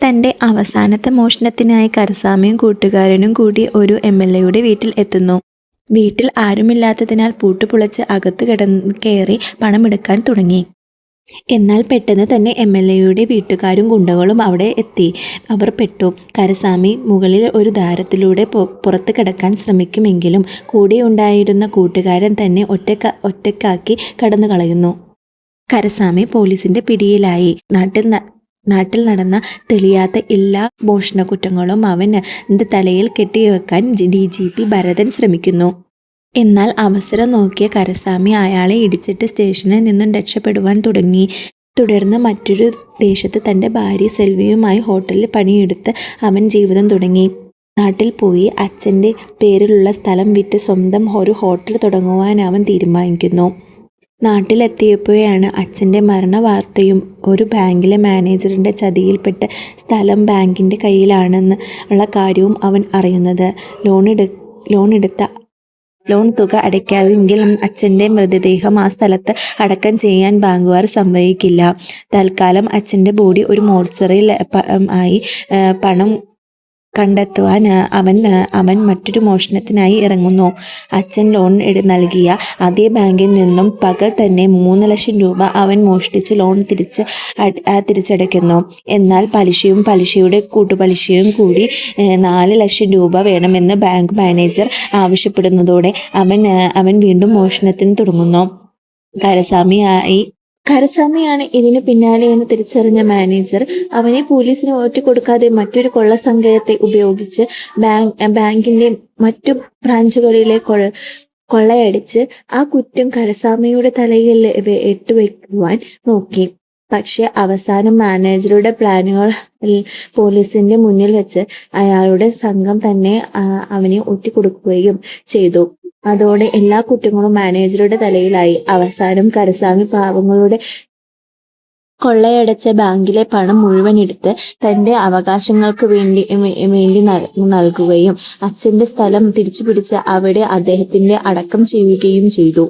തൻ്റെ അവസാനത്തെ മോഷണത്തിനായി കരസാമിയും കൂട്ടുകാരനും കൂടി ഒരു MLAയുടെ വീട്ടിൽ എത്തുന്നു. വീട്ടിൽ ആരുമില്ലാത്തതിനാൽ പൂട്ടുപൊളിച്ച് അകത്ത് കയറി പണമെടുക്കാൻ തുടങ്ങി. എന്നാൽ പെട്ടെന്ന് തന്നെ MLAയുടെ വീട്ടുകാരും ഗുണ്ടകളും അവിടെ എത്തി. അവർ പെട്ടു. കരസാമി മുകളിൽ ഒരു ദ്വാരത്തിലൂടെ പുറത്ത് കിടക്കാൻ ശ്രമിക്കുമെങ്കിലും കൂടെയുണ്ടായിരുന്ന കൂട്ടുകാരൻ തന്നെ ഒറ്റക്കാക്കി കടന്നു കളയുന്നു. കരസാമി പോലീസിന്റെ പിടിയിലായി. നാട്ടിൽ നടന്ന തെളിയാത്ത എല്ലാ മോഷണക്കുറ്റങ്ങളും അവൻ്റെ തലയിൽ കെട്ടിവെക്കാൻ DGP ഭരതൻ ശ്രമിക്കുന്നു. എന്നാൽ അവസരം നോക്കിയ കരസാമി അയാളെ ഇടിച്ചിട്ട് സ്റ്റേഷനിൽ നിന്നും രക്ഷപ്പെടുവാൻ തുടങ്ങി. തുടർന്ന് മറ്റൊരു ദേശത്ത് തൻ്റെ ഭാര്യ സെൽവിയുമായി ഹോട്ടലിൽ പണിയെടുത്ത് അവൻ ജീവിതം തുടങ്ങി. നാട്ടിൽ പോയി അച്ഛൻ്റെ പേരിലുള്ള സ്ഥലം വിറ്റ് സ്വന്തം ഒരു ഹോട്ടൽ തുടങ്ങുവാൻ അവൻ തീരുമാനിക്കുന്നു. നാട്ടിലെത്തിയപ്പോഴാണ് അച്ഛൻ്റെ മരണവാർത്തയും ഒരു ബാങ്കിലെ മാനേജറിൻ്റെ ചതിയിൽപ്പെട്ട് സ്ഥലം ബാങ്കിൻ്റെ കയ്യിലാണെന്ന് ഉള്ള കാര്യവും അവൻ അറിയുന്നത്. ലോൺ തുക അടയ്ക്കാതെങ്കിലും അച്ഛൻ്റെ മൃതദേഹം ആ സ്ഥലത്ത് അടക്കം ചെയ്യാൻ ബാങ്കുകാർ സമ്മതിക്കില്ല. തൽക്കാലം അച്ഛൻ്റെ ബോഡി ഒരു മോർച്ചറിയിൽ ആയി പണം കണ്ടെത്തുവാൻ അവൻ മറ്റൊരു മോഷണത്തിനായി ഇറങ്ങുന്നു. അച്ഛൻ ലോൺ നൽകിയ അതേ ബാങ്കിൽ നിന്നും പകൽ തന്നെ 3 ലക്ഷം രൂപ അവൻ മോഷ്ടിച്ച് ലോൺ തിരിച്ചടയ്ക്കുന്നു. എന്നാൽ പലിശയുടെ കൂട്ടുപലിശയും കൂടി 4 ലക്ഷം രൂപ വേണമെന്ന് ബാങ്ക് മാനേജർ ആവശ്യപ്പെടുന്നതോടെ അവൻ വീണ്ടും മോഷണത്തിന് തുടങ്ങുന്നു. കരസാമിയാണ് ഇതിന് പിന്നാലെയെന്ന് തിരിച്ചറിഞ്ഞ മാനേജർ അവനെ പോലീസിന് ഒറ്റിക്കൊടുക്കാതെ മറ്റൊരു കൊള്ളസംഘത്തെ ഉപയോഗിച്ച് ബാങ്കിന്റെ മറ്റു ബ്രാഞ്ചുകളിലെ കൊള്ളയടിച്ച് ആ കുറ്റം കരസാമിയുടെ തലയിൽ ഇട്ടുവെക്കുവാൻ നോക്കി. പക്ഷെ അവസാനം മാനേജറുടെ പ്ലാനുകൾ പോലീസിന്റെ മുന്നിൽ വെച്ച് അയാളുടെ സംഘം തന്നെ അവനെ ഒറ്റിക്കൊടുക്കുകയും ചെയ്തു. അതോടെ എല്ലാ കുറ്റങ്ങളും മാനേജറുടെ തലയിലായി. അവസാനം കരസാമി പാവങ്ങളുടെ കൊള്ളയടച്ച ബാങ്കിലെ പണം മുഴുവൻ എടുത്ത് തൻ്റെ അവകാശങ്ങൾക്ക് വേണ്ടി നൽകുകയും അച്ഛൻ്റെ സ്ഥലം തിരിച്ചു പിടിച്ച് അവിടെ അദ്ദേഹത്തിന്റെ അടക്കം ചെയ്യുകയും ചെയ്തു.